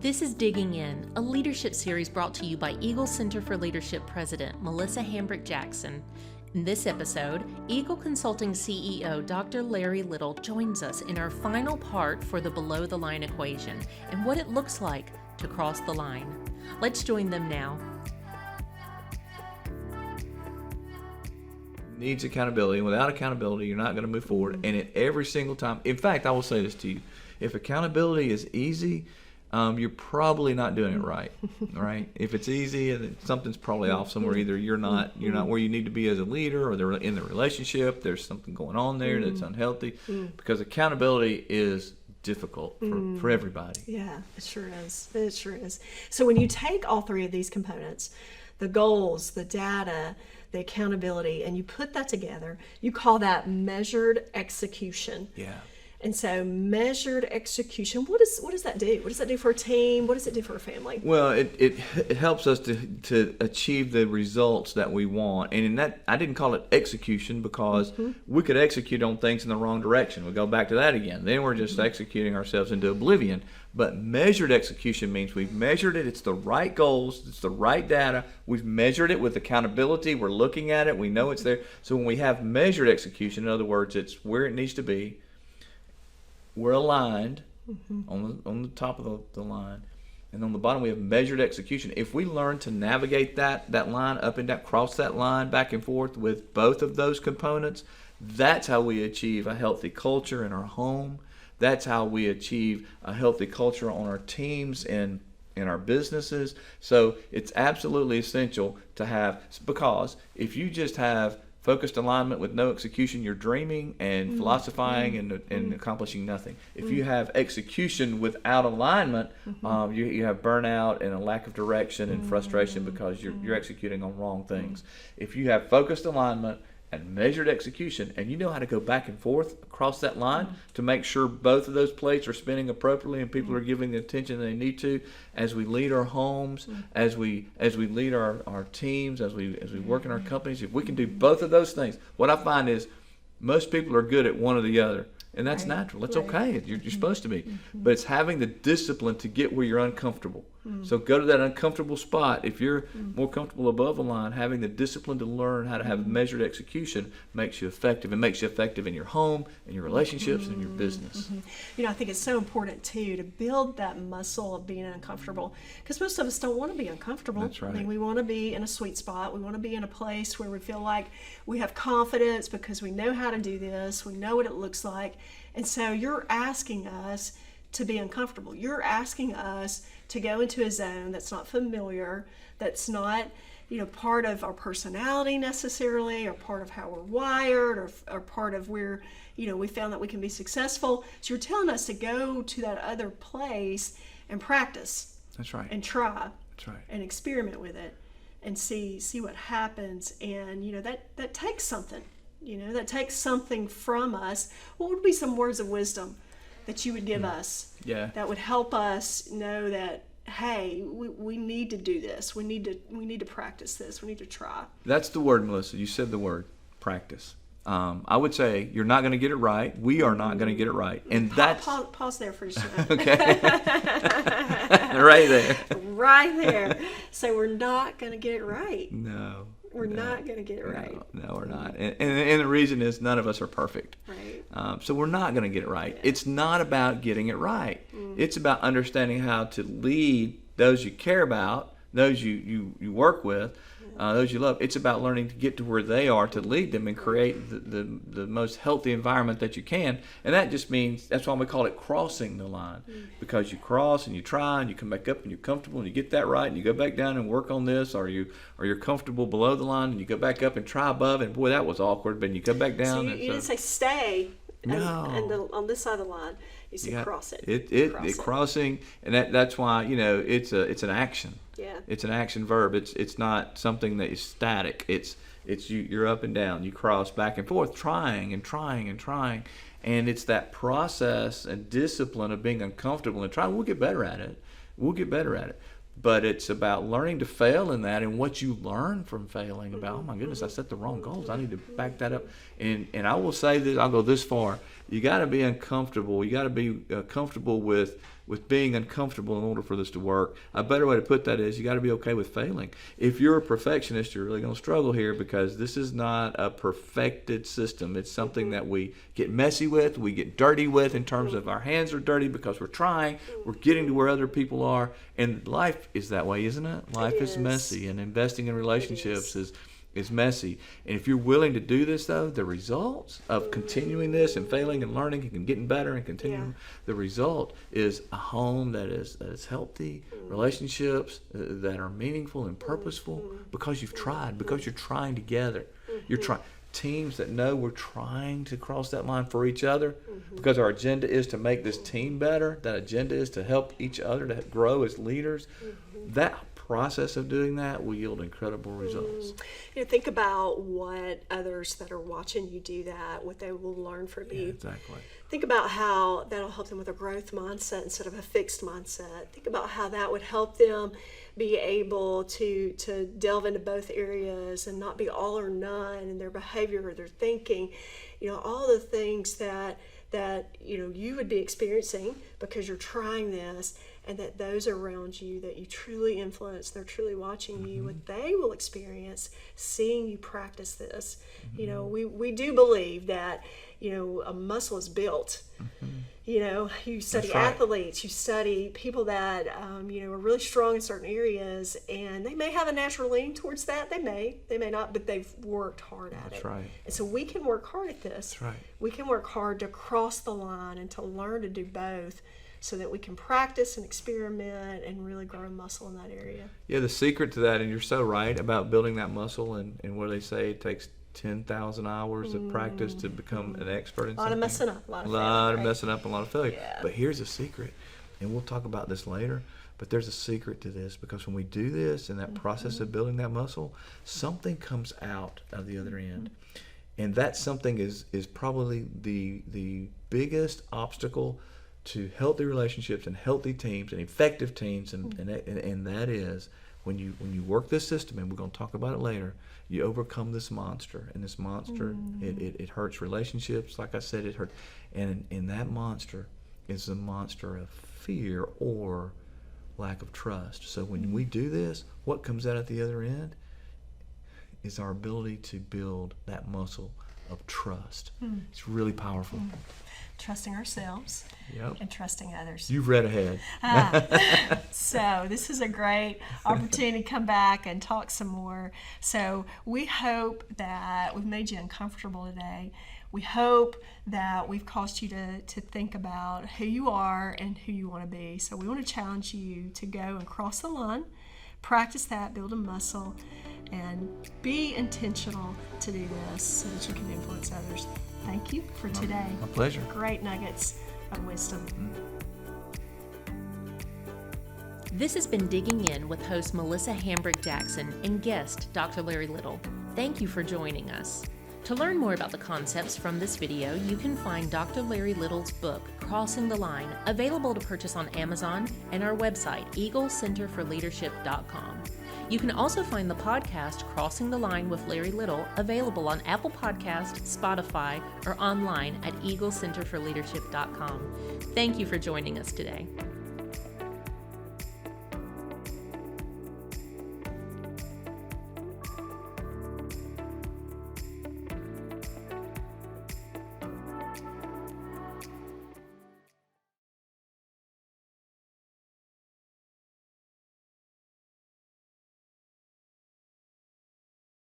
This is Digging In, a leadership series brought to you by Eagle Center for Leadership President Melissa Hambrick Jackson. In this episode, Eagle Consulting CEO Dr. Larry Little joins us in our final part for the below the line equation and what it looks like to cross the line. Let's join them now. Needs accountability, and without accountability, you're not going to move forward. And at every single time, in fact, I will say this to you: if accountability is easy, you're probably not doing it right. Right? If it's easy, and something's probably off somewhere. Either you're not where you need to be as a leader, or they're in the relationship. There's something going on there that's unhealthy. Because accountability is difficult for everybody. Yeah, it sure is. It sure is. So when you take all three of these components, the goals, the data, the accountability, and you put that together, you call that measured execution. Yeah. And so measured execution, what does that do? What does that do for a team? What does it do for a family? Well, it helps us to achieve the results that we want. And in that, I didn't call it execution because we could execute on things in the wrong direction. We go back to that again. Then we're just executing ourselves into oblivion. But measured execution means we've measured it. It's the right goals. It's the right data. We've measured it with accountability. We're looking at it. We know it's there. So when we have measured execution, in other words, it's where it needs to be. We're aligned on the top of the line, and on the bottom we have measured execution. If we learn to navigate that line up and down, cross that line back and forth with both of those components, that's how we achieve a healthy culture in our home. That's how we achieve a healthy culture on our teams and in our businesses. So it's absolutely essential to have, because if you just have focused alignment with no execution, you're dreaming and philosophizing and accomplishing nothing. If you have execution without alignment, you have burnout and a lack of direction and frustration because you're executing on wrong things. If you have focused alignment and measured execution, and you know how to go back and forth across that line to make sure both of those plates are spinning appropriately and people are giving the attention they need to as we lead our homes, as we lead our teams, as we work in our companies. If we can do both of those things, what I find is most people are good at one or the other. And that's natural. That's okay. You're supposed to be. But it's having the discipline to get where you're uncomfortable. So go to that uncomfortable spot. If you're more comfortable above the line, having the discipline to learn how to have measured execution makes you effective. It makes you effective in your home, in your relationships, and in your business. You know, I think it's so important, too, to build that muscle of being uncomfortable. Because most of us don't want to be uncomfortable. That's right. I mean, we want to be in a sweet spot. We want to be in a place where we feel like we have confidence because we know how to do this. We know what it looks like. And so you're asking us to be uncomfortable. You're asking us to go into a zone that's not familiar, that's not, part of our personality necessarily, or part of how we're wired, or part of where, we found that we can be successful. So you're telling us to go to that other place and practice. That's right. And try. That's right. And experiment with it and see what happens. And, that takes something. That takes something from us. What would be some words of wisdom that you would give us that would help us know that, hey, we need to do this. We need to practice this. We need to try. That's the word, Melissa. You said the word, practice. I would say you're not going to get it right. We are not going to get it right. And that's... Pause there for a second. Okay. Right there. Right there. So we're not going to get it right. No. We're not going to get it right. No, we're not. And the reason is none of us are perfect. Right. So we're not going to get it right. Yeah. It's not about getting it right. It's about understanding how to lead those you care about, those you work with, those you love. It's about learning to get to where they are, to lead them and create the most healthy environment that you can. And that just means, that's why we call it crossing the line. Because you cross and you try and you come back up and you're comfortable and you get that right and you go back down and work on this, or you're comfortable below the line and you go back up and try above, and boy, that was awkward, but you come back down. So you didn't say stay on this side of the line. You said cross it. Crossing, and that's why, it's an action. Yeah. It's an action verb. It's not something that is static. It's you're up and down. You cross back and forth, trying and trying and trying. And it's that process and discipline of being uncomfortable and trying. We'll get better at it. But it's about learning to fail in that, and what you learn from failing about, oh my goodness, I set the wrong goals. I need to back that up. And I will say this, I'll go this far. You got to be uncomfortable. You got to be comfortable with with being uncomfortable in order for this to work. A better way to put that is you got to be okay with failing. If you're a perfectionist, you're really going to struggle here because this is not a perfected system. It's something that we get messy with, we get dirty with in terms of our hands are dirty because we're trying, we're getting to where other people are. And life is that way, isn't it? Life is messy, and investing in relationships is messy. And if you're willing to do this, though, the results of continuing this and failing and learning and getting better and continuing, the result is a home that is healthy, relationships that are meaningful and purposeful because you've tried, because you're trying together. You're trying. Teams that know we're trying to cross that line for each other because our agenda is to make this team better. That agenda is to help each other to grow as leaders. That process of doing that will yield incredible results. Think about what others that are watching you do that, what they will learn from you. Exactly. Think about how that'll help them with a growth mindset instead of a fixed mindset. Think about how that would help them be able to delve into both areas and not be all or none in their behavior or their thinking. All the things that you would be experiencing because you're trying this, and that those around you that you truly influence, they're truly watching you, what they will experience seeing you practice this. We do believe that a muscle is built. You study athletes, you study people that are really strong in certain areas, and they may have a natural lean towards that. They may not, but they've worked hard at it. That's right. And so we can work hard at this. That's right. We can work hard to cross the line and to learn to do both, so that we can practice and experiment and really grow muscle in that area. Yeah, the secret to that, and you're so right about building that muscle, and what they say it takes 10,000 hours of practice to become an expert in something. A lot of messing up, a lot of messing up, a lot of failure. Yeah. But here's a secret, and we'll talk about this later, but there's a secret to this, because when we do this in that process of building that muscle, something comes out of the other end. And that something is probably the biggest obstacle to healthy relationships and healthy teams and effective teams, and that is when you work this system, and we're going to talk about it later, you overcome this monster, and this monster it hurts relationships, like I said, it hurts, and that monster is the monster of fear or lack of trust. So when we do this, what comes out at the other end is our ability to build that muscle of trust. It's really powerful. Trusting ourselves and trusting others. You've read ahead. So this is a great opportunity to come back and talk some more. So we hope that we've made you uncomfortable today. We hope that we've caused you to think about who you are and who you want to be. So we want to challenge you to go and cross the line, practice that, build a muscle, and be intentional to do this so that you can influence others. Thank you for today. My pleasure. Great nuggets of wisdom. This has been Digging In with host Melissa Hambrick Jackson and guest Dr. Larry Little. Thank you for joining us. To learn more about the concepts from this video, you can find Dr. Larry Little's book, Crossing the Line, available to purchase on Amazon and our website, eaglecenterforleadership.com. You can also find the podcast Crossing the Line with Larry Little available on Apple Podcasts, Spotify, or online at eaglecenterforleadership.com. Thank you for joining us today.